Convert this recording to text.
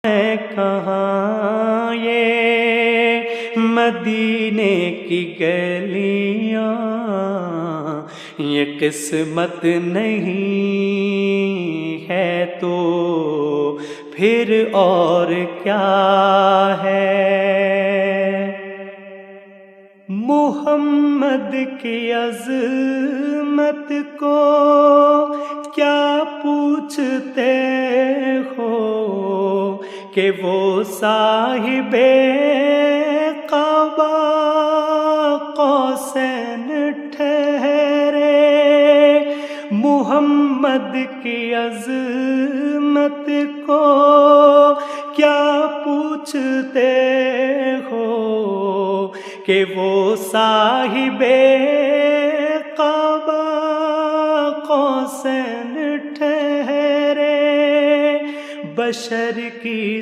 ہے کہاں یہ مدینے کی گلیاں، یہ قسمت نہیں ہے تو پھر اور کیا ہے؟ محمد کی عظمت کو کیا پوچھتے ہو کہ وہ صاحب قبا قوسین ٹھہرے؟ محمد کی عظمت کو کیا پوچھتے ہو کہ وہ صاحب قبا قوسین ٹھہرے؟ بشر کی